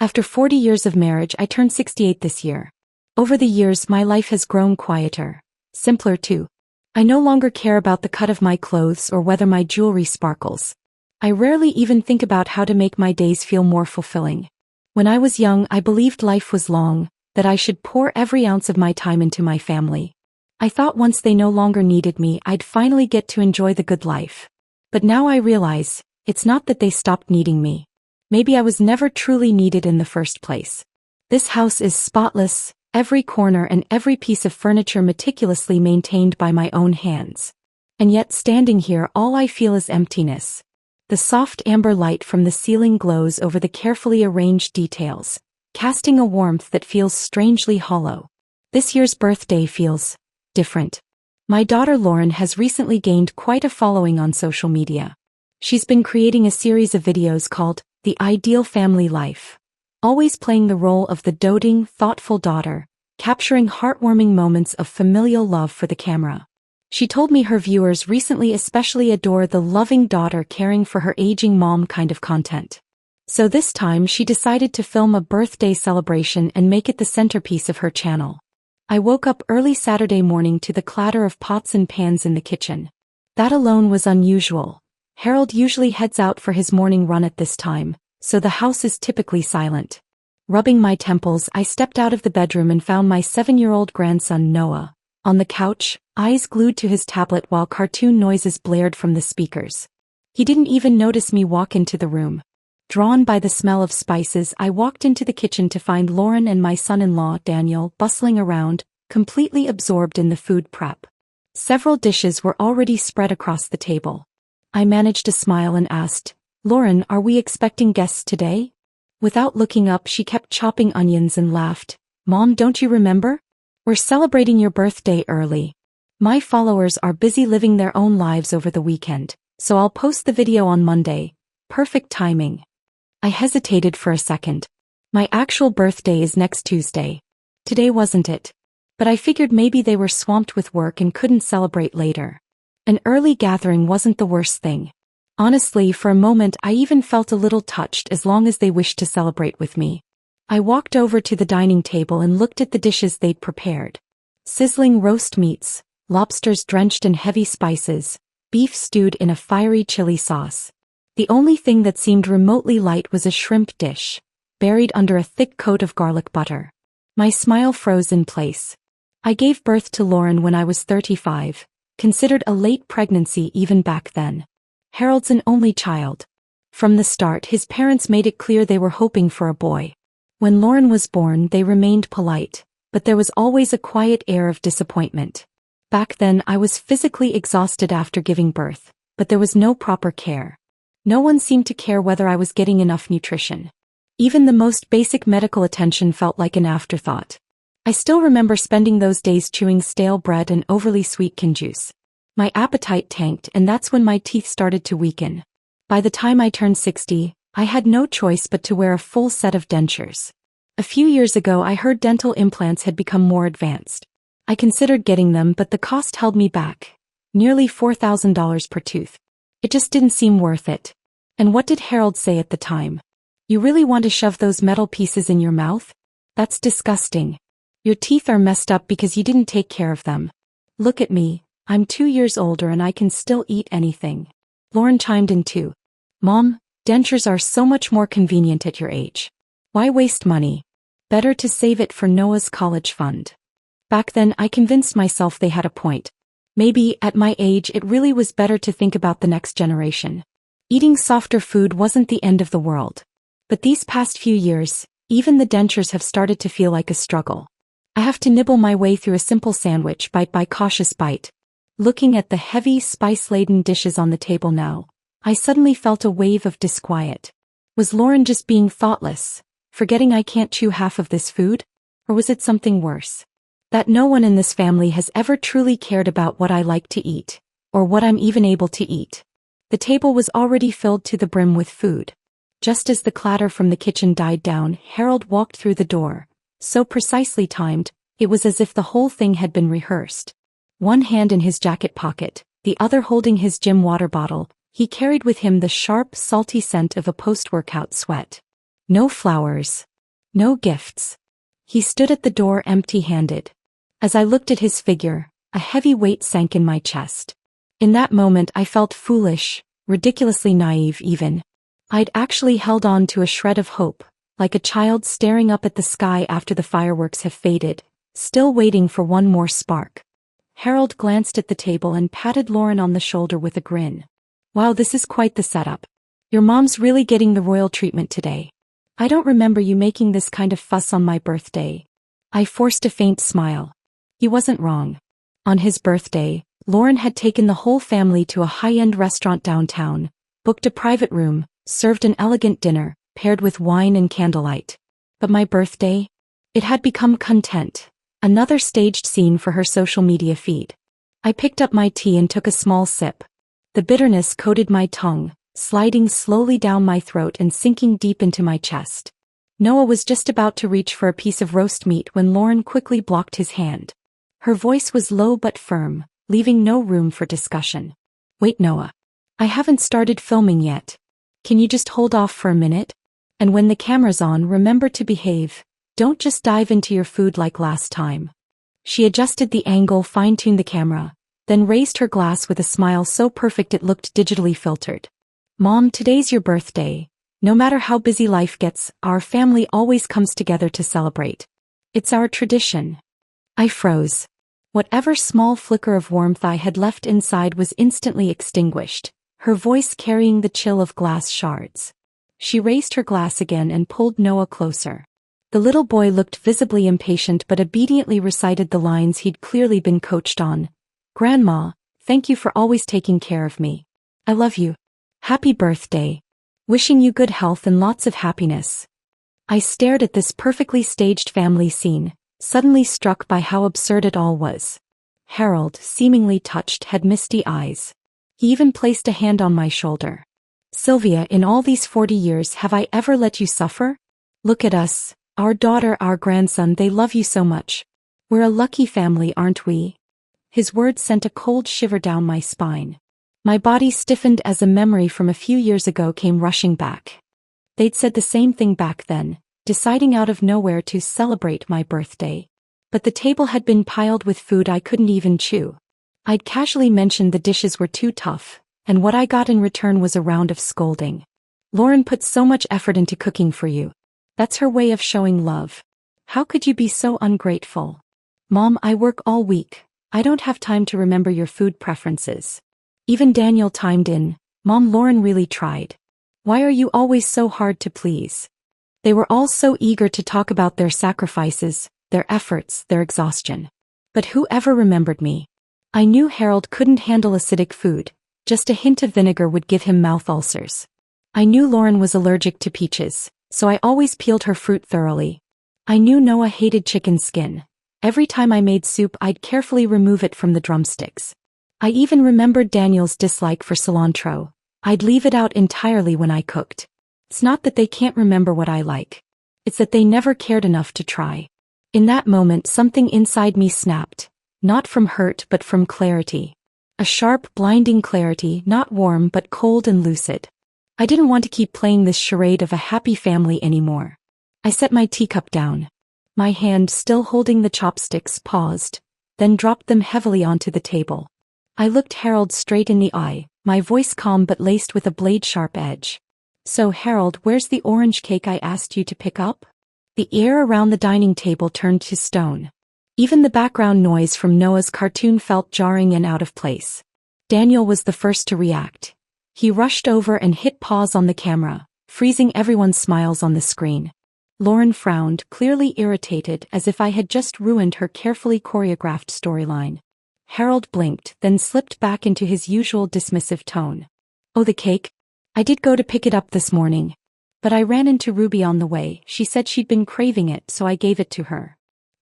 After 40 years of marriage, I turned 68 this year. Over the years, my life has grown quieter, simpler too. I no longer care about the cut of my clothes or whether my jewelry sparkles. I rarely even think about how to make my days feel more fulfilling. When I was young, I believed life was long, that I should pour every ounce of my time into my family. I thought once they no longer needed me, I'd finally get to enjoy the good life. But now I realize, it's not that they stopped needing me. Maybe I was never truly needed in the first place. This house is spotless, every corner and every piece of furniture meticulously maintained by my own hands. And yet standing here, all I feel is emptiness. The soft amber light from the ceiling glows over the carefully arranged details, casting a warmth that feels strangely hollow. This year's birthday feels different. My daughter Lauren has recently gained quite a following on social media. She's been creating a series of videos called The Ideal Family Life, always playing the role of the doting, thoughtful daughter, capturing heartwarming moments of familial love for the camera. She told me her viewers recently especially adore the loving daughter caring for her aging mom kind of content. So this time she decided to film a birthday celebration and make it the centerpiece of her channel. I woke up early Saturday morning to the clatter of pots and pans in the kitchen. That alone was unusual. Harold usually heads out for his morning run at this time, so the house is typically silent. Rubbing my temples, I stepped out of the bedroom and found my 7-year-old grandson Noah on the couch, eyes glued to his tablet while cartoon noises blared from the speakers. He didn't even notice me walk into the room. Drawn by the smell of spices, I walked into the kitchen to find Lauren and my son-in-law Daniel bustling around, completely absorbed in the food prep. Several dishes were already spread across the table. I managed to smile and asked, "Lauren, are we expecting guests today?" Without looking up, she kept chopping onions and laughed. "Mom, don't you remember? We're celebrating your birthday early. My followers are busy living their own lives over the weekend, so I'll post the video on Monday." Perfect timing. I hesitated for a second. My actual birthday is next Tuesday. Today wasn't it? But I figured maybe they were swamped with work and couldn't celebrate later. An early gathering wasn't the worst thing. Honestly, for a moment I even felt a little touched as long as they wished to celebrate with me. I walked over to the dining table and looked at the dishes they'd prepared. Sizzling roast meats, lobsters drenched in heavy spices, beef stewed in a fiery chili sauce. The only thing that seemed remotely light was a shrimp dish, buried under a thick coat of garlic butter. My smile froze in place. I gave birth to Lauren when I was 35, considered a late pregnancy even back then. Harold's an only child. From the start, his parents made it clear they were hoping for a boy. When Lauren was born, they remained polite, but there was always a quiet air of disappointment. Back then, I was physically exhausted after giving birth, but there was no proper care. No one seemed to care whether I was getting enough nutrition. Even the most basic medical attention felt like an afterthought. I still remember spending those days chewing stale bread and overly sweet can juice. My appetite tanked, and that's when my teeth started to weaken. By the time I turned 60, I had no choice but to wear a full set of dentures. A few years ago I heard dental implants had become more advanced. I considered getting them, but the cost held me back. Nearly $4,000 per tooth. It just didn't seem worth it. And what did Harold say at the time? "You really want to shove those metal pieces in your mouth? That's disgusting. Your teeth are messed up because you didn't take care of them. Look at me, I'm 2 years older and I can still eat anything." Lauren chimed in too. "Mom, dentures are so much more convenient at your age. Why waste money? Better to save it for Noah's college fund." Back then I convinced myself they had a point. Maybe, at my age, it really was better to think about the next generation. Eating softer food wasn't the end of the world. But these past few years, even the dentures have started to feel like a struggle. I have to nibble my way through a simple sandwich, bite by cautious bite. Looking at the heavy, spice-laden dishes on the table now, I suddenly felt a wave of disquiet. Was Lauren just being thoughtless, forgetting I can't chew half of this food? Or was it something worse? That no one in this family has ever truly cared about what I like to eat, or what I'm even able to eat. The table was already filled to the brim with food. Just as the clatter from the kitchen died down, Harold walked through the door, so precisely timed, it was as if the whole thing had been rehearsed. One hand in his jacket pocket, the other holding his gym water bottle, he carried with him the sharp, salty scent of a post-workout sweat. No flowers, No gifts. He stood at the door empty-handed. As I looked at his figure, a heavy weight sank in my chest. In that moment I felt foolish, ridiculously naive even. I'd actually held on to a shred of hope, like a child staring up at the sky after the fireworks have faded, still waiting for one more spark. Harold glanced at the table and patted Lauren on the shoulder with a grin. Wow, this is quite the setup. Your mom's really getting the royal treatment today. I don't remember you making this kind of fuss on my birthday. I forced a faint smile. He wasn't wrong. On his birthday, Lauren had taken the whole family to a high-end restaurant downtown, booked a private room, served an elegant dinner, paired with wine and candlelight. But my birthday? It had become content, another staged scene for her social media feed. I picked up my tea and took a small sip. The bitterness coated my tongue, sliding slowly down my throat and sinking deep into my chest. Noah was just about to reach for a piece of roast meat when Lauren quickly blocked his hand. Her voice was low but firm, leaving no room for discussion. Wait, Noah. I haven't started filming yet. Can you just hold off for a minute? And when the camera's on, remember to behave. Don't just dive into your food like last time. She adjusted the angle, fine-tuned the camera, then raised her glass with a smile so perfect it looked digitally filtered. Mom, today's your birthday. No matter how busy life gets, our family always comes together to celebrate. It's our tradition. I froze. Whatever small flicker of warmth I had left inside was instantly extinguished, her voice carrying the chill of glass shards. She raised her glass again and pulled Noah closer. The little boy looked visibly impatient but obediently recited the lines he'd clearly been coached on. Grandma, thank you for always taking care of me. I love you. Happy birthday. Wishing you good health and lots of happiness. I stared at this perfectly staged family scene, suddenly struck by how absurd it all was. Harold, seemingly touched, had misty eyes. He even placed a hand on my shoulder. Sylvia, in all these 40 years have I ever let you suffer? Look at us, our daughter, our grandson, they love you so much. We're a lucky family, aren't we? His words sent a cold shiver down my spine. My body stiffened as a memory from a few years ago came rushing back. They'd said the same thing back then, deciding out of nowhere to celebrate my birthday. But the table had been piled with food I couldn't even chew. I'd casually mentioned the dishes were too tough, and what I got in return was a round of scolding. Lauren put so much effort into cooking for you. That's her way of showing love. How could you be so ungrateful? Mom, I work all week. I don't have time to remember your food preferences. Even Daniel chimed in. Mom, Lauren really tried. Why are you always so hard to please? They were all so eager to talk about their sacrifices, their efforts, their exhaustion. But who ever remembered me? I knew Harold couldn't handle acidic food. Just a hint of vinegar would give him mouth ulcers. I knew Lauren was allergic to peaches, so I always peeled her fruit thoroughly. I knew Noah hated chicken skin. Every time I made soup, I'd carefully remove it from the drumsticks. I even remembered Daniel's dislike for cilantro. I'd leave it out entirely when I cooked. It's not that they can't remember what I like. It's that they never cared enough to try. In that moment, something inside me snapped. Not from hurt but from clarity. A sharp, blinding clarity, not warm but cold and lucid. I didn't want to keep playing this charade of a happy family anymore. I set my teacup down. My hand, still holding the chopsticks, paused, then dropped them heavily onto the table. I looked Harold straight in the eye, my voice calm but laced with a blade-sharp edge. So Harold, where's the orange cake I asked you to pick up? The air around the dining table turned to stone. Even the background noise from Noah's cartoon felt jarring and out of place. Daniel was the first to react. He rushed over and hit pause on the camera, freezing everyone's smiles on the screen. Lauren frowned, clearly irritated, as if I had just ruined her carefully choreographed storyline. Harold blinked, then slipped back into his usual dismissive tone. Oh, the cake? I did go to pick it up this morning. But I ran into Ruby on the way. She said she'd been craving it, so I gave it to her.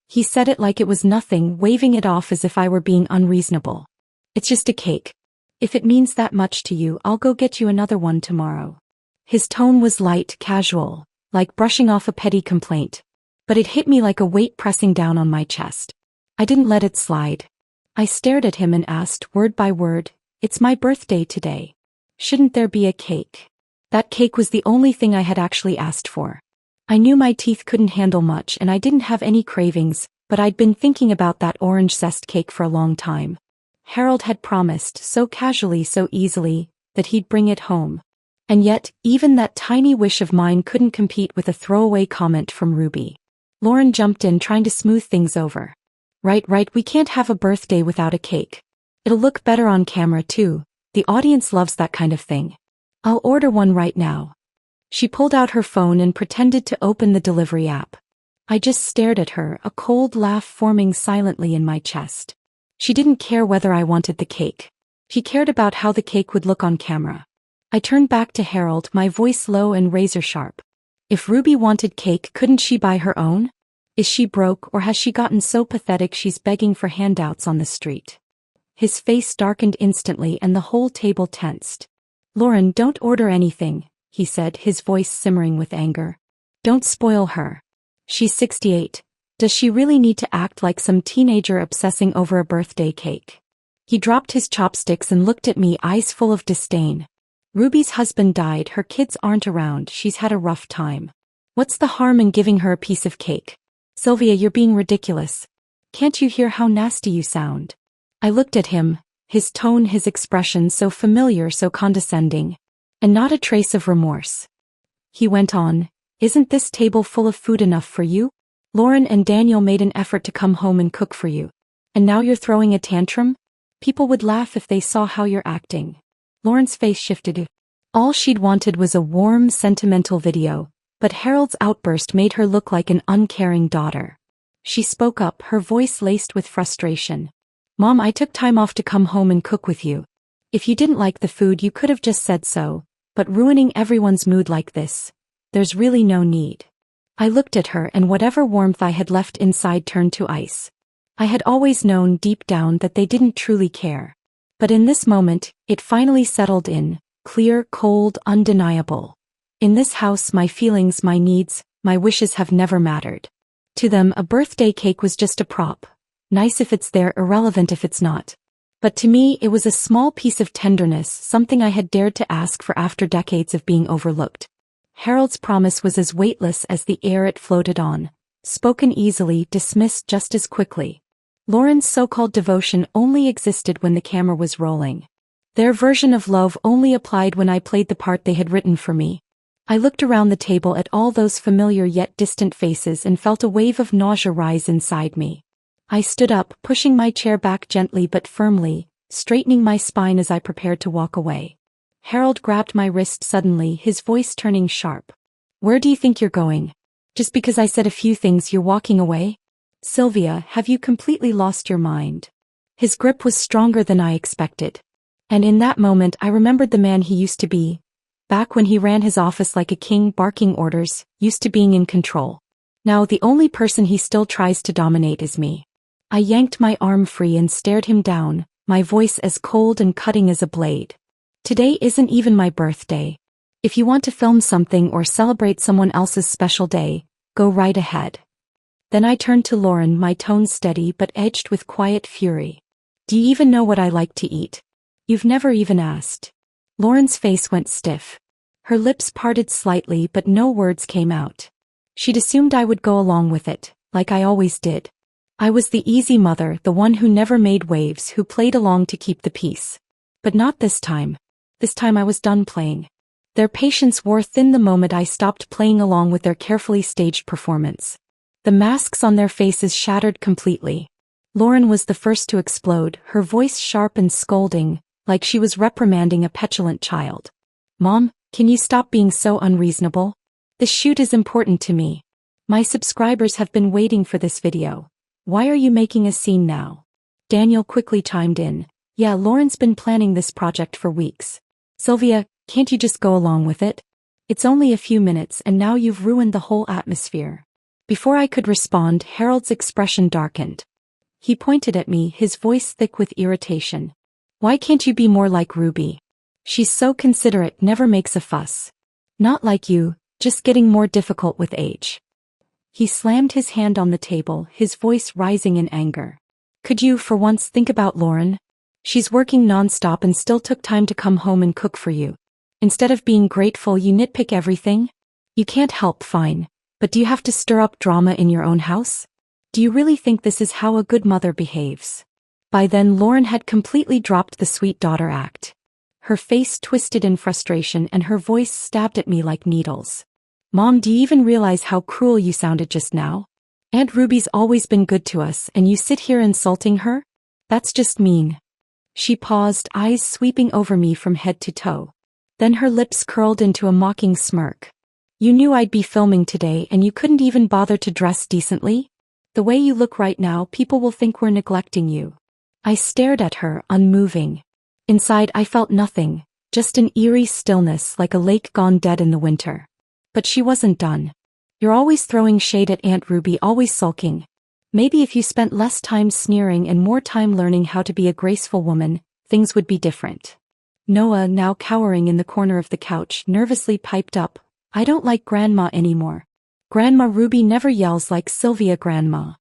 He said it like it was nothing, waving it off as if I were being unreasonable. It's just a cake. If it means that much to you, I'll go get you another one tomorrow. His tone was light, casual, like brushing off a petty complaint. But it hit me like a weight pressing down on my chest. I didn't let it slide. I stared at him and asked, word by word, it's my birthday today. Shouldn't there be a cake? That cake was the only thing I had actually asked for. I knew my teeth couldn't handle much and I didn't have any cravings, but I'd been thinking about that orange zest cake for a long time. Harold had promised, so casually, so easily, that he'd bring it home. And yet, even that tiny wish of mine couldn't compete with a throwaway comment from Ruby. Lauren jumped in, trying to smooth things over. Right, we can't have a birthday without a cake. It'll look better on camera too. The audience loves that kind of thing. I'll order one right now. She pulled out her phone and pretended to open the delivery app. I just stared at her, a cold laugh forming silently in my chest. She didn't care whether I wanted the cake. She cared about how the cake would look on camera. I turned back to Harold, my voice low and razor sharp. If Ruby wanted cake, couldn't she buy her own? Is she broke, or has she gotten so pathetic she's begging for handouts on the street? His face darkened instantly and the whole table tensed. Lauren, don't order anything, he said, his voice simmering with anger. Don't spoil her. She's 68. Does she really need to act like some teenager obsessing over a birthday cake? He dropped his chopsticks and looked at me, eyes full of disdain. Ruby's husband died, her kids aren't around, she's had a rough time. What's the harm in giving her a piece of cake? Sylvia, you're being ridiculous. Can't you hear how nasty you sound? I looked at him, his tone, his expression so familiar, so condescending. And not a trace of remorse. He went on, isn't this table full of food enough for you? Lauren and Daniel made an effort to come home and cook for you. And now you're throwing a tantrum? People would laugh if they saw how you're acting. Lauren's face shifted. All she'd wanted was a warm, sentimental video, but Harold's outburst made her look like an uncaring daughter. She spoke up, her voice laced with frustration. Mom, I took time off to come home and cook with you. If you didn't like the food, you could have just said so, but ruining everyone's mood like this, there's really no need. I looked at her and whatever warmth I had left inside turned to ice. I had always known deep down that they didn't truly care. But in this moment, it finally settled in, clear, cold, undeniable. In this house, my feelings, my needs, my wishes have never mattered. To them, a birthday cake was just a prop. Nice if it's there, irrelevant if it's not. But to me, it was a small piece of tenderness, something I had dared to ask for after decades of being overlooked. Harold's promise was as weightless as the air it floated on, spoken easily, dismissed just as quickly. Lauren's so-called devotion only existed when the camera was rolling. Their version of love only applied when I played the part they had written for me. I looked around the table at all those familiar yet distant faces and felt a wave of nausea rise inside me. I stood up, pushing my chair back gently but firmly, straightening my spine as I prepared to walk away. Harold grabbed my wrist suddenly, his voice turning sharp. Where do you think you're going? Just because I said a few things, you're walking away? Sylvia, have you completely lost your mind? His grip was stronger than I expected. And in that moment I remembered the man he used to be. Back when he ran his office like a king, barking orders, used to being in control. Now the only person he still tries to dominate is me. I yanked my arm free and stared him down, my voice as cold and cutting as a blade. Today isn't even my birthday. If you want to film something or celebrate someone else's special day, go right ahead. Then I turned to Lauren, my tone steady but edged with quiet fury. Do you even know what I like to eat? You've never even asked. Lauren's face went stiff. Her lips parted slightly but no words came out. She'd assumed I would go along with it, like I always did. I was the easy mother, the one who never made waves, who played along to keep the peace. But not this time. This time I was done playing. Their patience wore thin the moment I stopped playing along with their carefully staged performance. The masks on their faces shattered completely. Lauren was the first to explode, her voice sharp and scolding, like she was reprimanding a petulant child. Mom, can you stop being so unreasonable? This shoot is important to me. My subscribers have been waiting for this video. Why are you making a scene now? Daniel quickly chimed in. Yeah, Lauren's been planning this project for weeks. Sylvia, can't you just go along with it? It's only a few minutes and now you've ruined the whole atmosphere. Before I could respond, Harold's expression darkened. He pointed at me, his voice thick with irritation. Why can't you be more like Ruby? She's so considerate, never makes a fuss. Not like you, just getting more difficult with age. He slammed his hand on the table, his voice rising in anger. Could you, for once, think about Lauren? She's working non-stop and still took time to come home and cook for you. Instead of being grateful, you nitpick everything? You can't help, fine. But do you have to stir up drama in your own house? Do you really think this is how a good mother behaves? By then Lauren had completely dropped the sweet daughter act. Her face twisted in frustration and her voice stabbed at me like needles. Mom, do you even realize how cruel you sounded just now? Aunt Ruby's always been good to us and you sit here insulting her? That's just mean. She paused, eyes sweeping over me from head to toe. Then her lips curled into a mocking smirk. You knew I'd be filming today and you couldn't even bother to dress decently? The way you look right now, people will think we're neglecting you. I stared at her, unmoving. Inside I felt nothing, just an eerie stillness like a lake gone dead in the winter. But she wasn't done. You're always throwing shade at Aunt Ruby, always sulking. Maybe if you spent less time sneering and more time learning how to be a graceful woman, things would be different. Noah, now cowering in the corner of the couch, nervously piped up, I don't like Grandma anymore. Grandma Ruby never yells like Sylvia Grandma.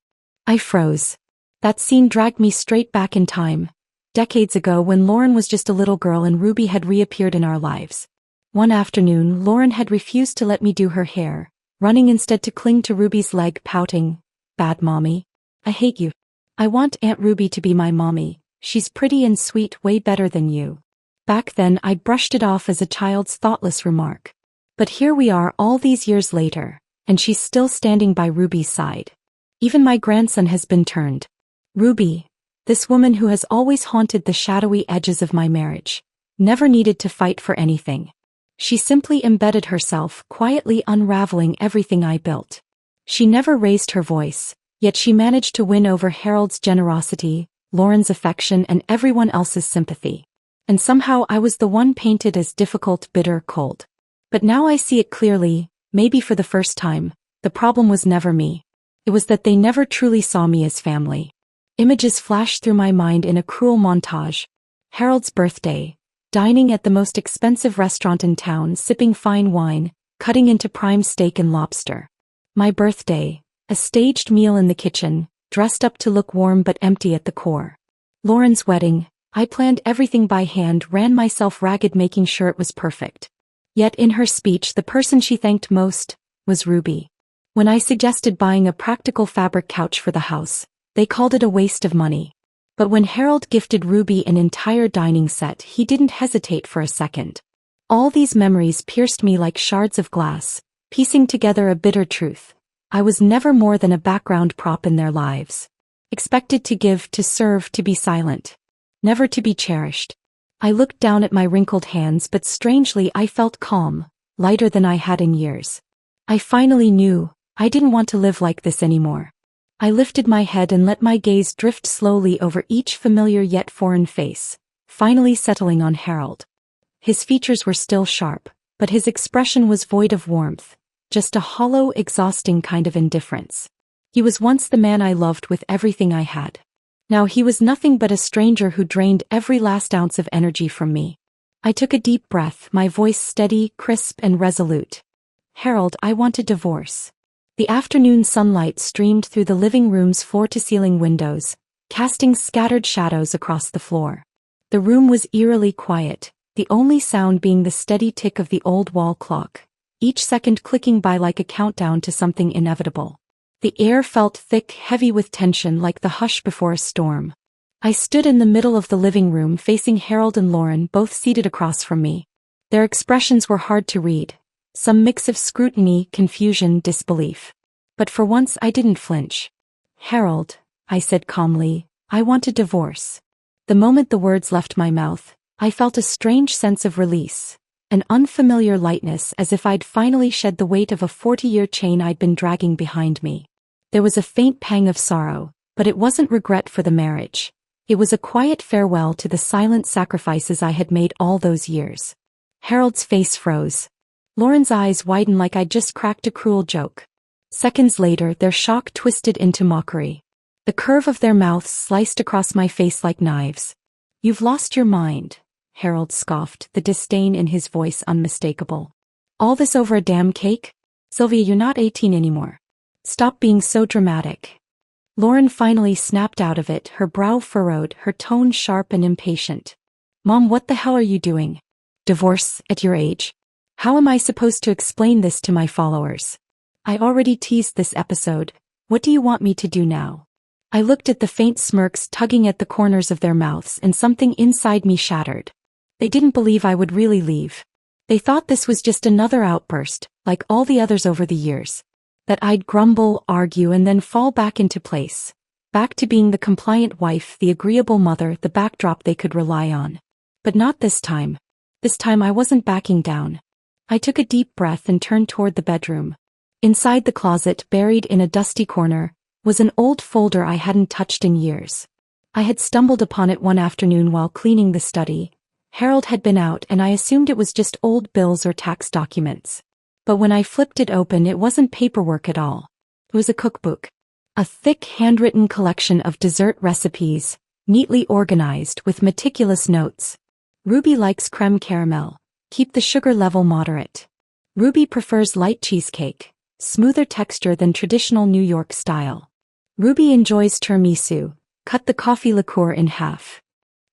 I froze. That scene dragged me straight back in time. Decades ago when Lauren was just a little girl and Ruby had reappeared in our lives. One afternoon, Lauren had refused to let me do her hair, running instead to cling to Ruby's leg, pouting, Bad mommy. I hate you. I want Aunt Ruby to be my mommy. She's pretty and sweet, way better than you. Back then I'd brushed it off as a child's thoughtless remark. But here we are all these years later, and she's still standing by Ruby's side. Even my grandson has been turned. Ruby, this woman who has always haunted the shadowy edges of my marriage, never needed to fight for anything. She simply embedded herself, quietly unraveling everything I built. She never raised her voice, yet she managed to win over Harold's generosity, Lauren's affection and everyone else's sympathy. And somehow I was the one painted as difficult, bitter, cold. But now I see it clearly, maybe for the first time, the problem was never me. It was that they never truly saw me as family. Images flashed through my mind in a cruel montage. Harold's birthday, dining at the most expensive restaurant in town, sipping fine wine, cutting into prime steak and lobster. My birthday, a staged meal in the kitchen, dressed up to look warm but empty at the core. Lauren's wedding, I planned everything by hand, ran myself ragged making sure it was perfect. Yet in her speech the person she thanked most was Ruby. When I suggested buying a practical fabric couch for the house, they called it a waste of money. But when Harold gifted Ruby an entire dining set, he didn't hesitate for a second. All these memories pierced me like shards of glass, piecing together a bitter truth. I was never more than a background prop in their lives. Expected to give, to serve, to be silent. Never to be cherished. I looked down at my wrinkled hands, but strangely I felt calm, lighter than I had in years. I finally knew, I didn't want to live like this anymore. I lifted my head and let my gaze drift slowly over each familiar yet foreign face, finally settling on Harold. His features were still sharp, but his expression was void of warmth, just a hollow, exhausting kind of indifference. He was once the man I loved with everything I had. Now he was nothing but a stranger who drained every last ounce of energy from me. I took a deep breath, my voice steady, crisp, and resolute. Harold, I want a divorce. The afternoon sunlight streamed through the living room's floor-to-ceiling windows, casting scattered shadows across the floor. The room was eerily quiet, the only sound being the steady tick of the old wall clock, each second clicking by like a countdown to something inevitable. The air felt thick, heavy with tension, like the hush before a storm. I stood in the middle of the living room facing Harold and Lauren, both seated across from me. Their expressions were hard to read, some mix of scrutiny, confusion, disbelief. But for once I didn't flinch. Harold, I said calmly, I want a divorce. The moment the words left my mouth, I felt a strange sense of release, an unfamiliar lightness, as if I'd finally shed the weight of a 40-year chain I'd been dragging behind me. There was a faint pang of sorrow, but it wasn't regret for the marriage. It was a quiet farewell to the silent sacrifices I had made all those years. Harold's face froze. Lauren's eyes widened like I'd just cracked a cruel joke. Seconds later, their shock twisted into mockery. The curve of their mouths sliced across my face like knives. You've lost your mind, Harold scoffed, the disdain in his voice unmistakable. All this over a damn cake? Sylvia, you're not 18 anymore. Stop being so dramatic. Lauren finally snapped out of it, her brow furrowed, her tone sharp and impatient. Mom, what the hell are you doing? Divorce, at your age? How am I supposed to explain this to my followers? I already teased this episode. What do you want me to do now? I looked at the faint smirks tugging at the corners of their mouths and something inside me shattered. They didn't believe I would really leave. They thought this was just another outburst, like all the others over the years. That I'd grumble, argue, and then fall back into place. Back to being the compliant wife, the agreeable mother, the backdrop they could rely on. But not this time. This time I wasn't backing down. I took a deep breath and turned toward the bedroom. Inside the closet, buried in a dusty corner, was an old folder I hadn't touched in years. I had stumbled upon it one afternoon while cleaning the study. Harold had been out and I assumed it was just old bills or tax documents. But when I flipped it open, it wasn't paperwork at all. It was a cookbook. A thick handwritten collection of dessert recipes, neatly organized with meticulous notes. Ruby likes creme caramel. Keep the sugar level moderate. Ruby prefers light cheesecake, smoother texture than traditional New York style. Ruby enjoys tiramisu. Cut the coffee liqueur in half.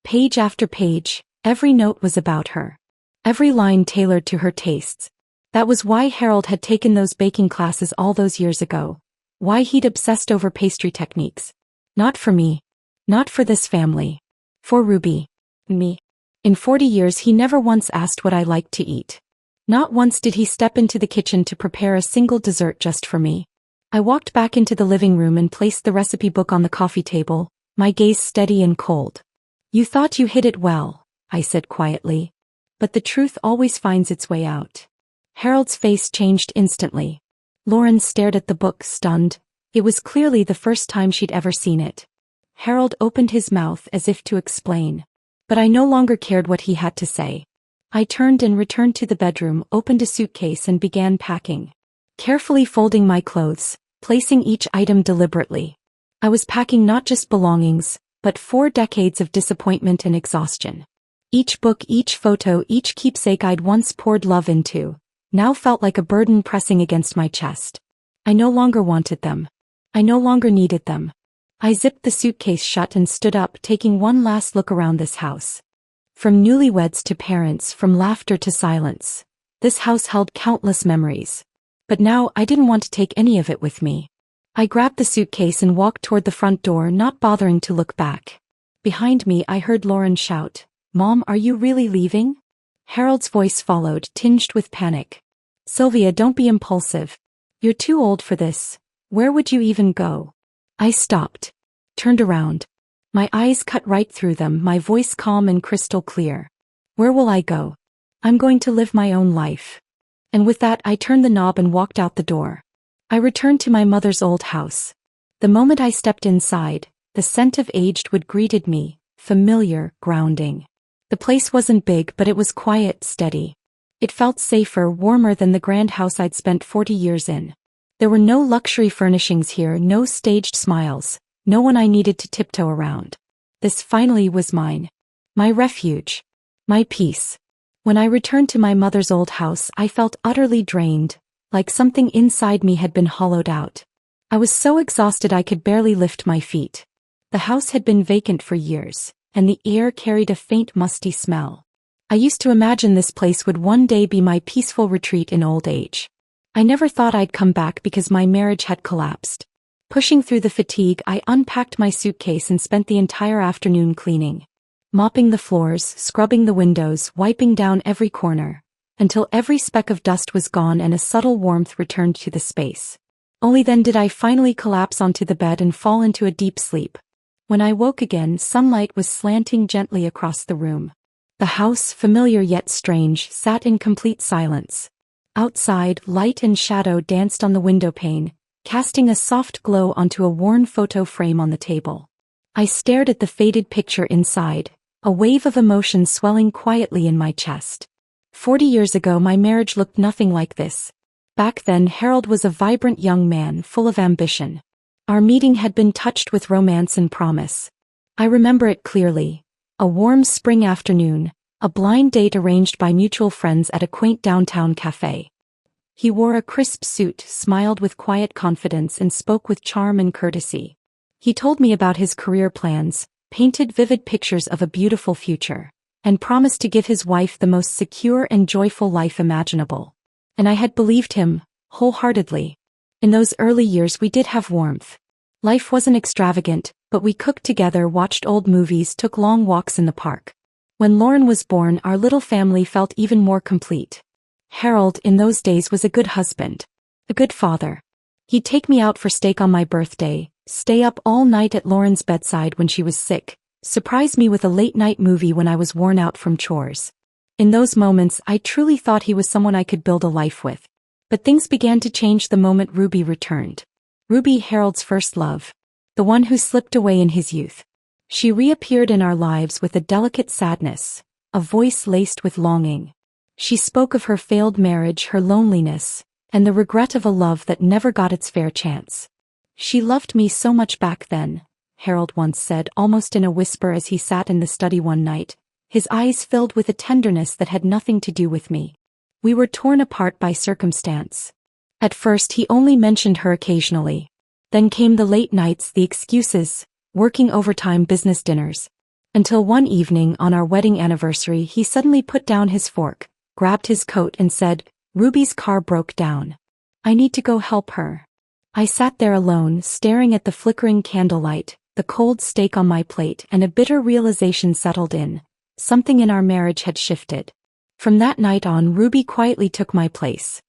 Page after page, every note was about her. Every line tailored to her tastes. That was why Harold had taken those baking classes all those years ago. Why he'd obsessed over pastry techniques. Not for me. Not for this family. For Ruby. Me. In 40 years he never once asked what I liked to eat. Not once did he step into the kitchen to prepare a single dessert just for me. I walked back into the living room and placed the recipe book on the coffee table, my gaze steady and cold. You thought you hid it well, I said quietly. But the truth always finds its way out. Harold's face changed instantly. Lauren stared at the book, stunned. It was clearly the first time she'd ever seen it. Harold opened his mouth as if to explain. But I no longer cared what he had to say. I turned and returned to the bedroom, opened a suitcase and began packing. Carefully folding my clothes, placing each item deliberately. I was packing not just belongings, but 4 decades of disappointment and exhaustion. Each book, each photo, each keepsake I'd once poured love into, now felt like a burden pressing against my chest. I no longer wanted them. I no longer needed them. I zipped the suitcase shut and stood up, taking one last look around this house. From newlyweds to parents, from laughter to silence, this house held countless memories. But now I didn't want to take any of it with me. I grabbed the suitcase and walked toward the front door, not bothering to look back. Behind me I heard Lauren shout, "Mom, are you really leaving?" Harold's voice followed, tinged with panic. "Sylvia, don't be impulsive. You're too old for this. Where would you even go?" I stopped. Turned around. My eyes cut right through them, my voice calm and crystal clear. "Where will I go? I'm going to live my own life." And with that I turned the knob and walked out the door. I returned to my mother's old house. The moment I stepped inside, the scent of aged wood greeted me, familiar, grounding. The place wasn't big, but it was quiet, steady. It felt safer, warmer than the grand house I'd spent 40 years in. There were no luxury furnishings here, no staged smiles, no one I needed to tiptoe around. This finally was mine. My refuge. My peace. When I returned to my mother's old house, I felt utterly drained, like something inside me had been hollowed out. I was so exhausted I could barely lift my feet. The house had been vacant for years, and the air carried a faint musty smell. I used to imagine this place would one day be my peaceful retreat in old age. I never thought I'd come back because my marriage had collapsed. Pushing through the fatigue, I unpacked my suitcase and spent the entire afternoon cleaning. Mopping the floors, scrubbing the windows, wiping down every corner, until every speck of dust was gone and a subtle warmth returned to the space. Only then did I finally collapse onto the bed and fall into a deep sleep. When I woke again, sunlight was slanting gently across the room. The house, familiar yet strange, sat in complete silence. Outside, light and shadow danced on the window pane, casting a soft glow onto a worn photo frame on the table. I stared at the faded picture inside, a wave of emotion swelling quietly in my chest. 40 years ago my marriage looked nothing like this. Back then Harold was a vibrant young man full of ambition. Our meeting had been touched with romance and promise. I remember it clearly. A warm spring afternoon, a blind date arranged by mutual friends at a quaint downtown cafe. He wore a crisp suit, smiled with quiet confidence and spoke with charm and courtesy. He told me about his career plans, painted vivid pictures of a beautiful future, and promised to give his wife the most secure and joyful life imaginable. And I had believed him, wholeheartedly. In those early years we did have warmth. Life wasn't extravagant, but we cooked together, watched old movies, took long walks in the park. When Lauren was born, our little family felt even more complete. Harold, in those days, was a good husband. A good father. He'd take me out for steak on my birthday, stay up all night at Lauren's bedside when she was sick, surprise me with a late-night movie when I was worn out from chores. In those moments, I truly thought he was someone I could build a life with. But things began to change the moment Ruby returned. Ruby, Harold's first love. The one who slipped away in his youth. She reappeared in our lives with a delicate sadness, a voice laced with longing. She spoke of her failed marriage, her loneliness, and the regret of a love that never got its fair chance. She loved me so much back then, Harold once said, almost in a whisper as he sat in the study one night, his eyes filled with a tenderness that had nothing to do with me. We were torn apart by circumstance. At first he only mentioned her occasionally. Then came the late nights, the excuses, working overtime, business dinners. Until one evening on our wedding anniversary he suddenly put down his fork, grabbed his coat and said, "Ruby's car broke down. I need to go help her." I sat there alone, staring at the flickering candlelight, the cold steak on my plate, and a bitter realization settled in. Something in our marriage had shifted. From that night on, Ruby quietly took my place.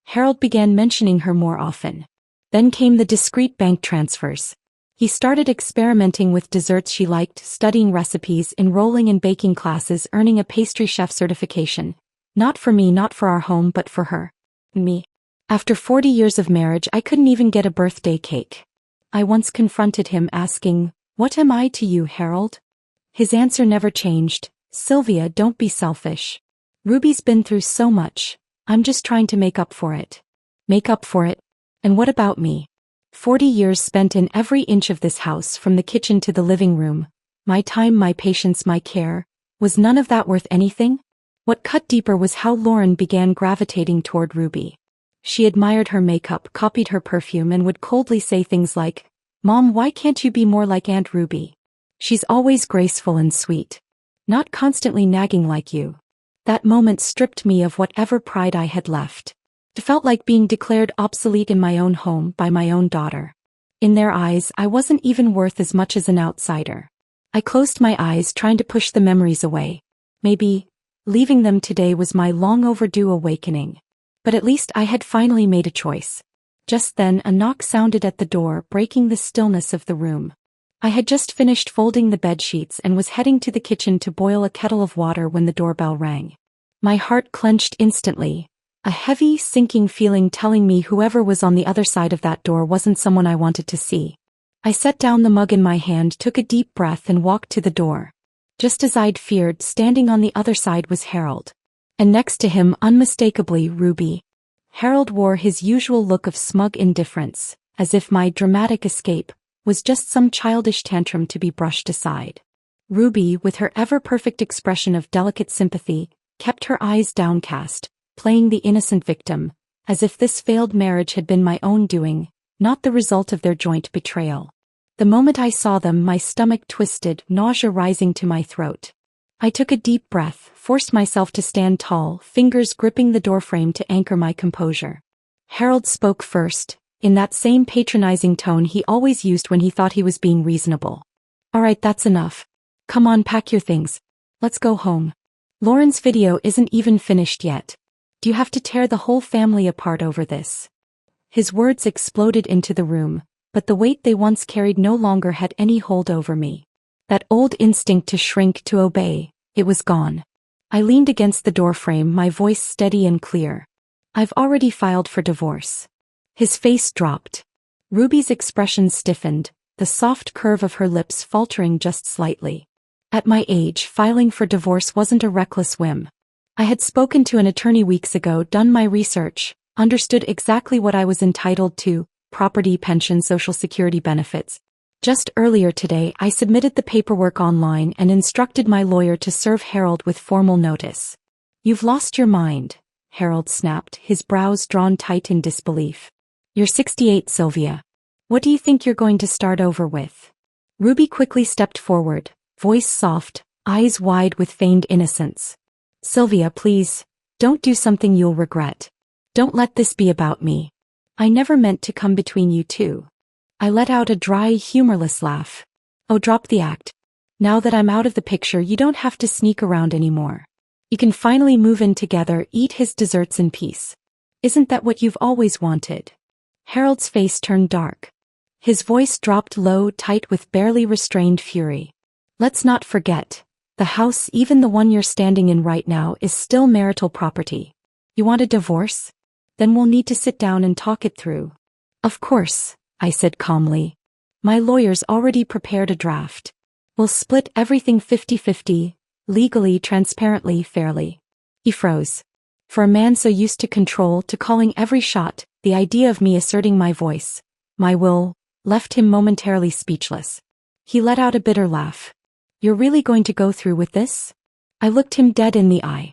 Harold began mentioning her more often. Then came the discreet bank transfers. He started experimenting with desserts she liked, studying recipes, enrolling in baking classes, earning a pastry chef certification. Not for me, not for our home, but for her. Me. After 40 years of marriage, I couldn't even get a birthday cake. I once confronted him, asking, "What am I to you, Harold?" His answer never changed. "Sylvia, don't be selfish. Ruby's been through so much. I'm just trying to make up for it." Make up for it? And what about me? 40 years spent in every inch of this house, from the kitchen to the living room. My time, my patience, my care. Was none of that worth anything? What cut deeper was how Lauren began gravitating toward Ruby. She admired her makeup, copied her perfume, and would coldly say things like, "Mom, why can't you be more like Aunt Ruby? She's always graceful and sweet. Not constantly nagging like you." That moment stripped me of whatever pride I had left. It felt like being declared obsolete in my own home by my own daughter. In their eyes, I wasn't even worth as much as an outsider. I closed my eyes, trying to push the memories away. Maybe leaving them today was my long overdue awakening. But at least I had finally made a choice. Just then a knock sounded at the door, breaking the stillness of the room. I had just finished folding the bedsheets and was heading to the kitchen to boil a kettle of water when the doorbell rang. My heart clenched instantly, a heavy, sinking feeling telling me whoever was on the other side of that door wasn't someone I wanted to see. I set down the mug in my hand, took a deep breath, and walked to the door. Just as I'd feared, standing on the other side was Harold. And next to him, unmistakably, Ruby. Harold wore his usual look of smug indifference, as if my dramatic escape was just some childish tantrum to be brushed aside. Ruby, with her ever-perfect expression of delicate sympathy, kept her eyes downcast, playing the innocent victim, as if this failed marriage had been my own doing, not the result of their joint betrayal. The moment I saw them, my stomach twisted, nausea rising to my throat. I took a deep breath, forced myself to stand tall, fingers gripping the doorframe to anchor my composure. Harold spoke first, in that same patronizing tone he always used when he thought he was being reasonable. "All right, that's enough. Come on, pack your things. Let's go home. Lauren's video isn't even finished yet. Do you have to tear the whole family apart over this?" His words exploded into the room, but the weight they once carried no longer had any hold over me. That old instinct to shrink, to obey, it was gone. I leaned against the doorframe, my voice steady and clear. "I've already filed for divorce." His face dropped. Ruby's expression stiffened, the soft curve of her lips faltering just slightly. At my age, filing for divorce wasn't a reckless whim. I had spoken to an attorney weeks ago, done my research, understood exactly what I was entitled to: property, pension, social security benefits. Just earlier today, I submitted the paperwork online and instructed my lawyer to serve Harold with formal notice. "You've lost your mind," Harold snapped, his brows drawn tight in disbelief. "You're 68, Sylvia. What do you think you're going to start over with?" Ruby quickly stepped forward, voice soft, eyes wide with feigned innocence. "Sylvia, please, don't do something you'll regret. Don't let this be about me. I never meant to come between you two. I let out a dry, humorless laugh. Oh, drop the act. Now that I'm out of the picture, you don't have to sneak around anymore. You can finally move in together, eat his desserts in peace. Isn't that what you've always wanted? Harold's face turned dark. His voice dropped low, tight with barely restrained fury. Let's not forget, the house, even the one you're standing in right now, is still marital property. You want a divorce? Then we'll need to sit down and talk it through. Of course, I said calmly. My lawyer's already prepared a draft. We'll split everything 50-50, legally, transparently, fairly. He froze. For a man so used to control, to calling every shot, the idea of me asserting my voice, my will, left him momentarily speechless. He let out a bitter laugh. You're really going to go through with this? I looked him dead in the eye.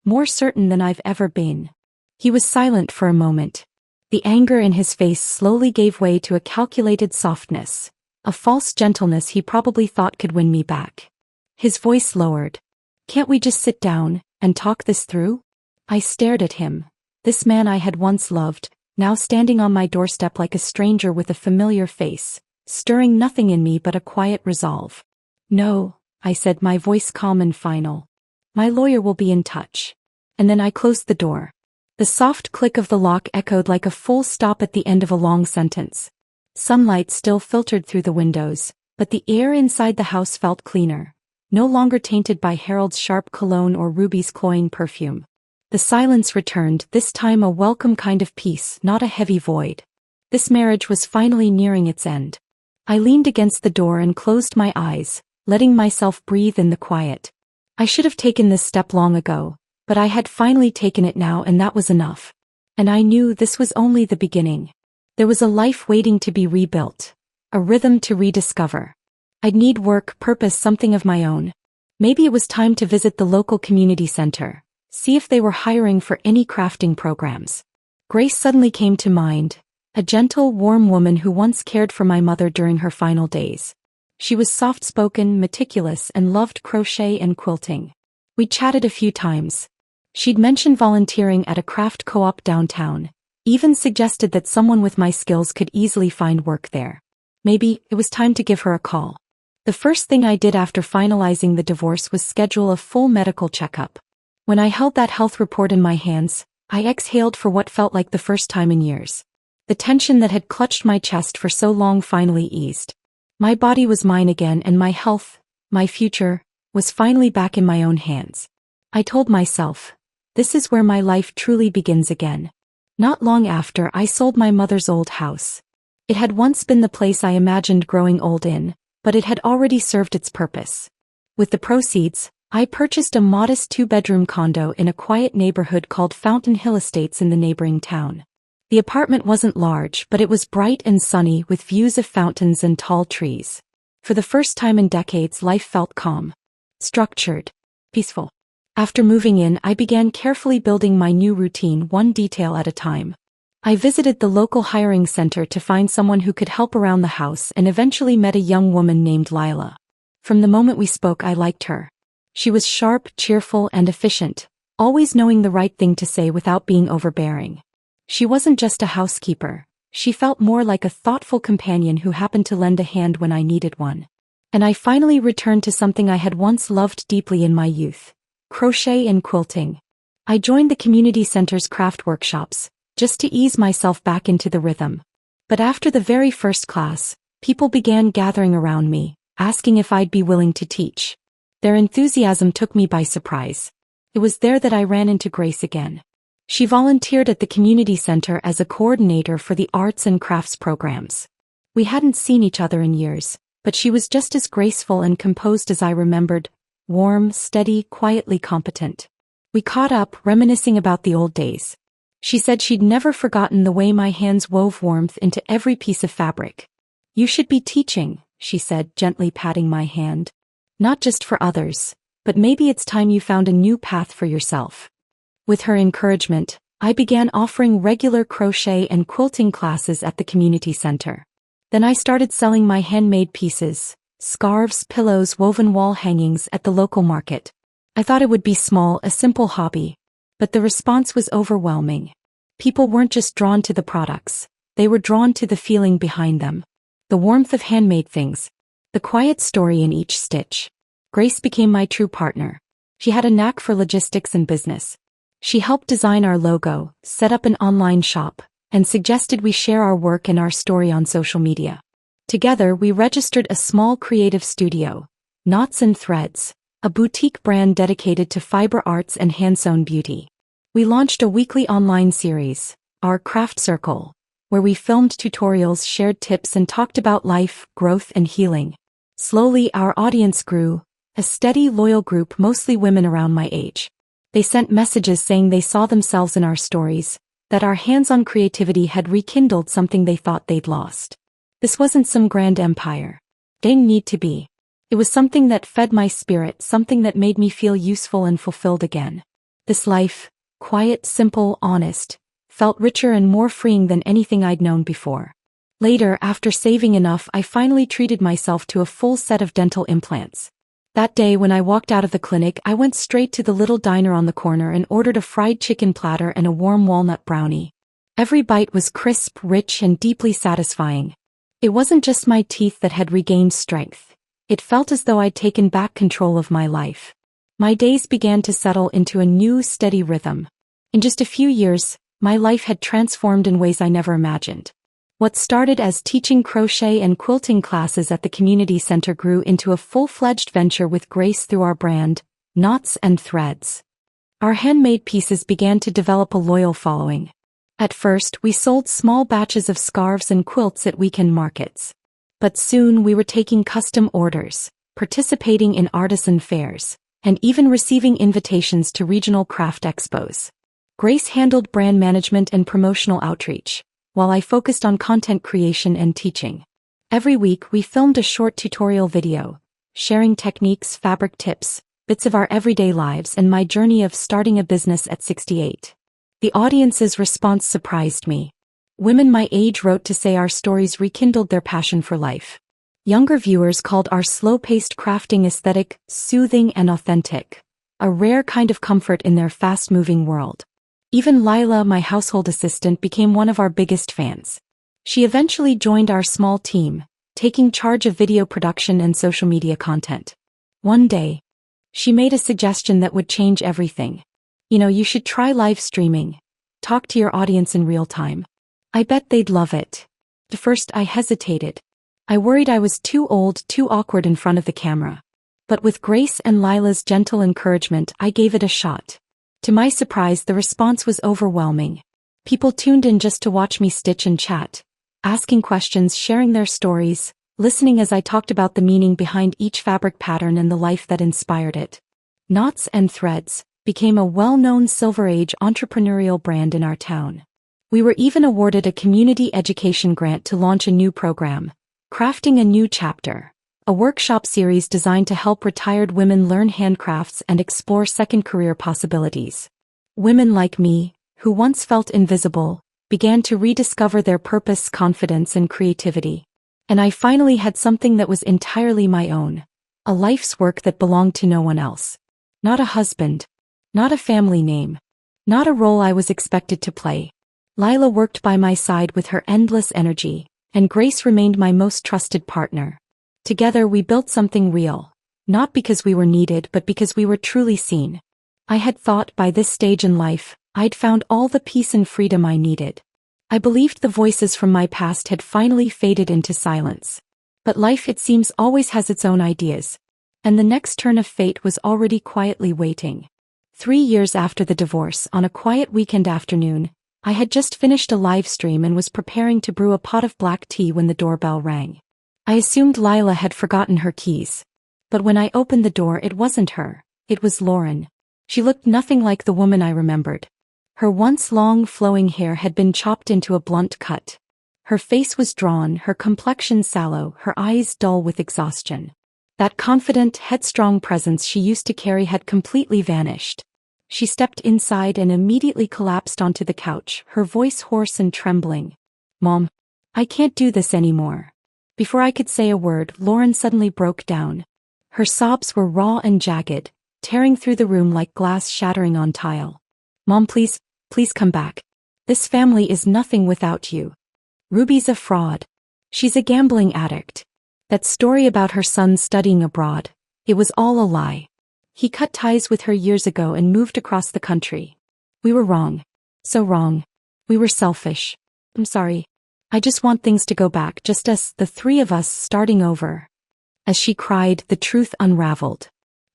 More certain than I've ever been. He was silent for a moment. The anger in his face slowly gave way to a calculated softness, a false gentleness he probably thought could win me back. His voice lowered. Can't we just sit down and talk this through? I stared at him. This man I had once loved, now standing on my doorstep like a stranger with a familiar face, stirring nothing in me but a quiet resolve. No, I said, my voice calm and final. My lawyer will be in touch. And then I closed the door. The soft click of the lock echoed like a full stop at the end of a long sentence. Sunlight still filtered through the windows, but the air inside the house felt cleaner, no longer tainted by Harold's sharp cologne or Ruby's cloying perfume. The silence returned, this time a welcome kind of peace, not a heavy void. This marriage was finally nearing its end. I leaned against the door and closed my eyes, letting myself breathe in the quiet. I should have taken this step long ago, but I had finally taken it now, and that was enough. And I knew this was only the beginning. There was a life waiting to be rebuilt, a rhythm to rediscover. I'd need work, purpose, something of my own. Maybe it was time to visit the local community center, see if they were hiring for any crafting programs. Grace suddenly came to mind, a gentle, warm woman who once cared for my mother during her final days. She was soft-spoken, meticulous, and loved crochet and quilting. We chatted a few times. She'd mentioned volunteering at a craft co-op downtown, even suggested that someone with my skills could easily find work there. Maybe it was time to give her a call. The first thing I did after finalizing the divorce was schedule a full medical checkup. When I held that health report in my hands, I exhaled for what felt like the first time in years. The tension that had clutched my chest for so long finally eased. My body was mine again, and my health, my future, was finally back in my own hands. I told myself, this is where my life truly begins again. Not long after, I sold my mother's old house. It had once been the place I imagined growing old in, but it had already served its purpose. With the proceeds, I purchased a modest 2-bedroom condo in a quiet neighborhood called Fountain Hill Estates in the neighboring town. The apartment wasn't large, but it was bright and sunny with views of fountains and tall trees. For the first time in decades, life felt calm, structured, peaceful. After moving in, I began carefully building my new routine, one detail at a time. I visited the local hiring center to find someone who could help around the house and eventually met a young woman named Lila. From the moment we spoke, I liked her. She was sharp, cheerful, and efficient, always knowing the right thing to say without being overbearing. She wasn't just a housekeeper. She felt more like a thoughtful companion who happened to lend a hand when I needed one. And I finally returned to something I had once loved deeply in my youth: crochet and quilting. I joined the community center's craft workshops, just to ease myself back into the rhythm. But after the very first class, people began gathering around me, asking if I'd be willing to teach. Their enthusiasm took me by surprise. It was there that I ran into Grace again. She volunteered at the community center as a coordinator for the arts and crafts programs. We hadn't seen each other in years, but she was just as graceful and composed as I remembered, warm, steady, quietly competent. We caught up, reminiscing about the old days. She said she'd never forgotten the way my hands wove warmth into every piece of fabric. You should be teaching, she said, gently patting my hand. Not just for others, but maybe it's time you found a new path for yourself. With her encouragement, I began offering regular crochet and quilting classes at the community center. Then I started selling my handmade pieces, scarves, pillows, woven wall hangings at the local market. I thought it would be small, a simple hobby. But the response was overwhelming. People weren't just drawn to the products, they were drawn to the feeling behind them. The warmth of handmade things. The quiet story in each stitch. Grace became my true partner. She had a knack for logistics and business. She helped design our logo, set up an online shop, and suggested we share our work and our story on social media. Together, we registered a small creative studio, Knots and Threads, a boutique brand dedicated to fiber arts and hand-sewn beauty. We launched a weekly online series, our Craft Circle, where we filmed tutorials, shared tips, and talked about life, growth, and healing. Slowly, our audience grew, a steady, loyal group, mostly women around my age. They sent messages saying they saw themselves in our stories, that our hands-on creativity had rekindled something they thought they'd lost. This wasn't some grand empire. Didn't need to be. It was something that fed my spirit, something that made me feel useful and fulfilled again. This life, quiet, simple, honest, felt richer and more freeing than anything I'd known before. Later, after saving enough, I finally treated myself to a full set of dental implants. That day when I walked out of the clinic, I went straight to the little diner on the corner and ordered a fried chicken platter and a warm walnut brownie. Every bite was crisp, rich, and deeply satisfying. It wasn't just my teeth that had regained strength. It felt as though I'd taken back control of my life. My days began to settle into a new, steady rhythm. In just a few years, my life had transformed in ways I never imagined. What started as teaching crochet and quilting classes at the community center grew into a full-fledged venture with Grace through our brand, Knots and Threads. Our handmade pieces began to develop a loyal following. At first, we sold small batches of scarves and quilts at weekend markets. But soon we were taking custom orders, participating in artisan fairs, and even receiving invitations to regional craft expos. Grace handled brand management and promotional outreach, while I focused on content creation and teaching. Every week we filmed a short tutorial video, sharing techniques, fabric tips, bits of our everyday lives, and my journey of starting a business at 68. The audience's response surprised me. Women my age wrote to say our stories rekindled their passion for life. Younger viewers called our slow-paced crafting aesthetic soothing and authentic, a rare kind of comfort in their fast-moving world. Even Lila, my household assistant, became one of our biggest fans. She eventually joined our small team, taking charge of video production and social media content. One day, she made a suggestion that would change everything. You should try live streaming. Talk to your audience in real time. I bet they'd love it. At first I hesitated. I worried I was too old, too awkward in front of the camera. But with Grace and Lila's gentle encouragement, I gave it a shot. To my surprise, the response was overwhelming. People tuned in just to watch me stitch and chat, asking questions, sharing their stories, listening as I talked about the meaning behind each fabric pattern and the life that inspired it. Knots and Threads became a well-known Silver Age entrepreneurial brand in our town. We were even awarded a community education grant to launch a new program, Crafting a New Chapter, a workshop series designed to help retired women learn handcrafts and explore second career possibilities. Women like me, who once felt invisible, began to rediscover their purpose, confidence, and creativity. And I finally had something that was entirely my own, a life's work that belonged to no one else. Not a husband, not a family name, not a role I was expected to play. Lila worked by my side with her endless energy, and Grace remained my most trusted partner. Together we built something real, not because we were needed but because we were truly seen. I had thought by this stage in life, I'd found all the peace and freedom I needed. I believed the voices from my past had finally faded into silence. But life, it seems, always has its own ideas. And the next turn of fate was already quietly waiting. 3 years after the divorce, on a quiet weekend afternoon, I had just finished a live stream and was preparing to brew a pot of black tea when the doorbell rang. I assumed Lila had forgotten her keys. But when I opened the door, it wasn't her. It was Lauren. She looked nothing like the woman I remembered. Her once long flowing hair had been chopped into a blunt cut. Her face was drawn, her complexion sallow, her eyes dull with exhaustion. That confident, headstrong presence she used to carry had completely vanished. She stepped inside and immediately collapsed onto the couch, her voice hoarse and trembling. "Mom, I can't do this anymore." Before I could say a word, Lauren suddenly broke down. Her sobs were raw and jagged, tearing through the room like glass shattering on tile. "Mom, please come back. This family is nothing without you." Ruby's a fraud. She's a gambling addict. That story about her son studying abroad, it was all a lie. He cut ties with her years ago and moved across the country. We were wrong. So wrong. We were selfish. I'm sorry. I just want things to go back, just us, the three of us, starting over. As she cried, the truth unraveled.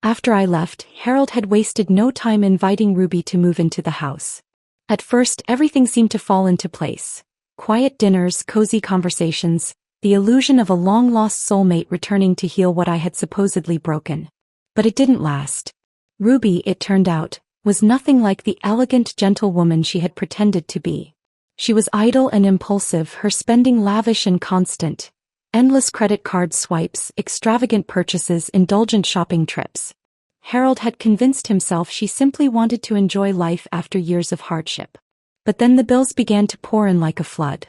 After I left, Harold had wasted no time inviting Ruby to move into the house. At first, everything seemed to fall into place. Quiet dinners, cozy conversations, the illusion of a long-lost soulmate returning to heal what I had supposedly broken. But it didn't last. Ruby, it turned out, was nothing like the elegant, gentle woman she had pretended to be. She was idle and impulsive, her spending lavish and constant. Endless credit card swipes, extravagant purchases, indulgent shopping trips. Harold had convinced himself she simply wanted to enjoy life after years of hardship. But then the bills began to pour in like a flood.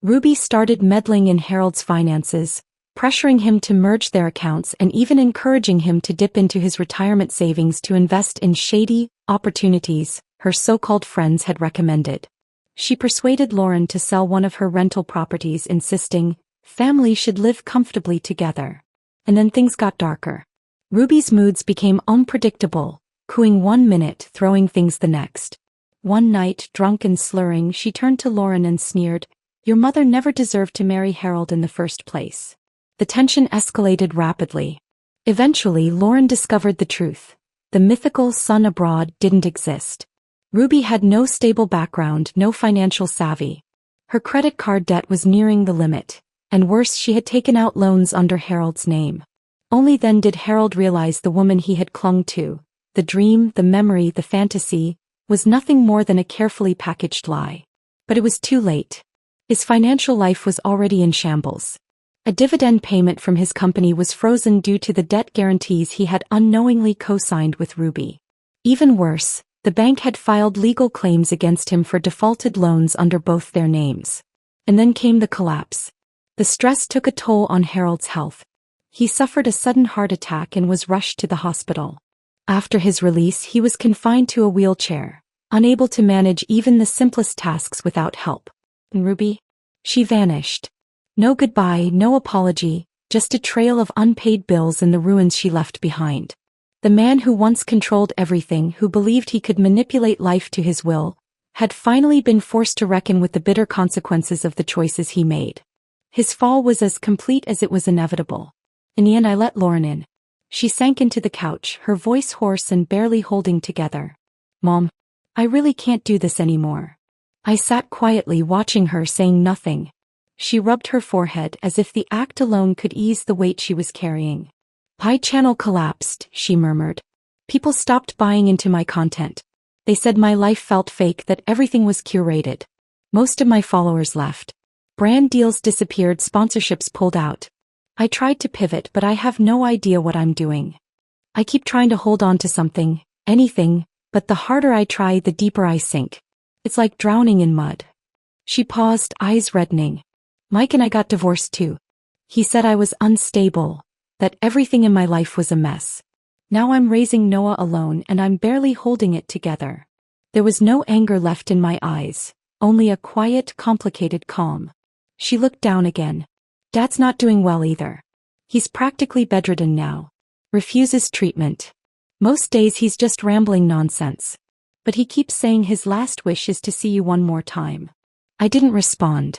Ruby started meddling in Harold's finances, pressuring him to merge their accounts and even encouraging him to dip into his retirement savings to invest in shady opportunities her so-called friends had recommended. She persuaded Lauren to sell one of her rental properties, insisting families should live comfortably together. And then things got darker. Ruby's moods became unpredictable, cooing one minute, throwing things the next. One night, drunk and slurring, she turned to Lauren and sneered, "Your mother never deserved to marry Harold in the first place." The tension escalated rapidly. Eventually, Lauren discovered the truth. The mythical son abroad didn't exist. Ruby had no stable background, no financial savvy. Her credit card debt was nearing the limit, and worse, she had taken out loans under Harold's name. Only then did Harold realize the woman he had clung to, the dream, the memory, the fantasy, was nothing more than a carefully packaged lie. But it was too late. His financial life was already in shambles. A dividend payment from his company was frozen due to the debt guarantees he had unknowingly co-signed with Ruby. Even worse, the bank had filed legal claims against him for defaulted loans under both their names. And then came the collapse. The stress took a toll on Harold's health. He suffered a sudden heart attack and was rushed to the hospital. After his release, he was confined to a wheelchair, unable to manage even the simplest tasks without help. And Ruby? She vanished. No goodbye, no apology, just a trail of unpaid bills and the ruins she left behind. The man who once controlled everything, who believed he could manipulate life to his will, had finally been forced to reckon with the bitter consequences of the choices he made. His fall was as complete as it was inevitable. In the end, I let Lauren in. She sank into the couch, her voice hoarse and barely holding together. "Mom, I really can't do this anymore." I sat quietly watching her, saying nothing. She rubbed her forehead as if the act alone could ease the weight she was carrying. "My channel collapsed," she murmured. "People stopped buying into my content. They said my life felt fake, that everything was curated. Most of my followers left. Brand deals disappeared, sponsorships pulled out. I tried to pivot, but I have no idea what I'm doing. I keep trying to hold on to something, anything, but the harder I try, the deeper I sink. It's like drowning in mud." She paused, eyes reddening. "Mike and I got divorced too. He said I was unstable, that everything in my life was a mess. Now I'm raising Noah alone and I'm barely holding it together." There was no anger left in my eyes, only a quiet, complicated calm. She looked down again. "Dad's not doing well either. He's practically bedridden now. Refuses treatment. Most days he's just rambling nonsense. But he keeps saying his last wish is to see you one more time." I didn't respond.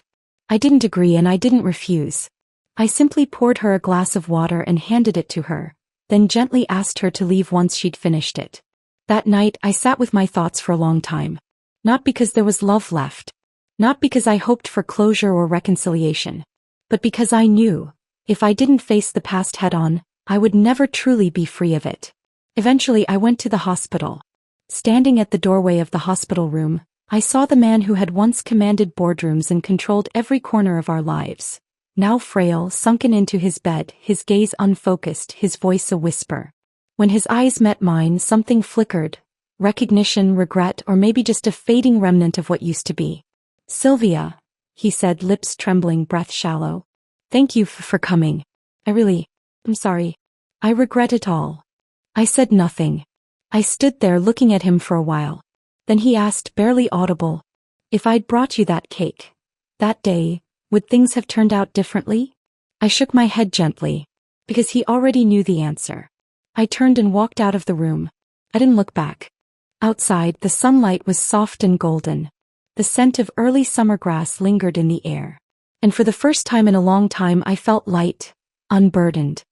I didn't agree and I didn't refuse. I simply poured her a glass of water and handed it to her, then gently asked her to leave once she'd finished it. That night, I sat with my thoughts for a long time. Not because there was love left. Not because I hoped for closure or reconciliation. But because I knew, if I didn't face the past head-on, I would never truly be free of it. Eventually, I went to the hospital. Standing at the doorway of the hospital room, I saw the man who had once commanded boardrooms and controlled every corner of our lives. Now frail, sunken into his bed, his gaze unfocused, his voice a whisper. When his eyes met mine, something flickered. Recognition, regret, or maybe just a fading remnant of what used to be. "Sylvia," he said, lips trembling, breath shallow. "Thank you for coming. I'm sorry. I regret it all." I said nothing. I stood there looking at him for a while. Then he asked, barely audible, "If I'd brought you that cake, that day, Would things have turned out differently? I shook my head gently, because he already knew the answer. I turned and walked out of the room. I didn't look back. Outside, the sunlight was soft and golden. The scent of early summer grass lingered in the air. And for the first time in a long time I felt light, unburdened.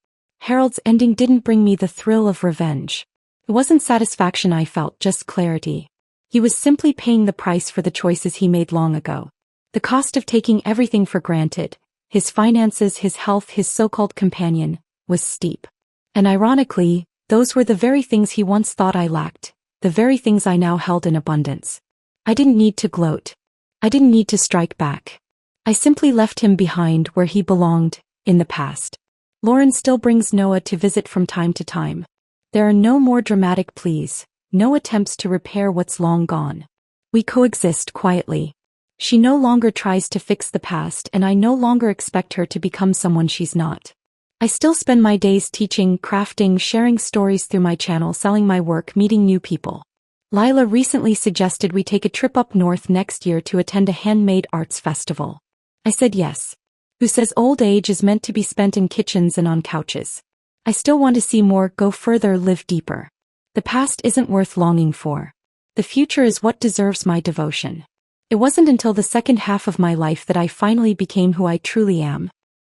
Harold's ending didn't bring me the thrill of revenge. It wasn't satisfaction I felt, just clarity. He was simply paying the price for the choices he made long ago. The cost of taking everything for granted, his finances, his health, his so-called companion, was steep. And ironically, those were the very things he once thought I lacked, the very things I now held in abundance. I didn't need to gloat. I didn't need to strike back. I simply left him behind where he belonged, in the past. Lauren still brings Noah to visit from time to time. There are no more dramatic pleas, no attempts to repair what's long gone. We coexist quietly. She no longer tries to fix the past, and I no longer expect her to become someone she's not. I still spend my days teaching, crafting, sharing stories through my channel, selling my work, meeting new people. Lila recently suggested we take a trip up north next year to attend a handmade arts festival. I said yes. Who says old age is meant to be spent in kitchens and on couches? I still want to see more, go further, live deeper. The past isn't worth longing for. The future is what deserves my devotion. It wasn't until the second half of my life that I finally became who I truly am.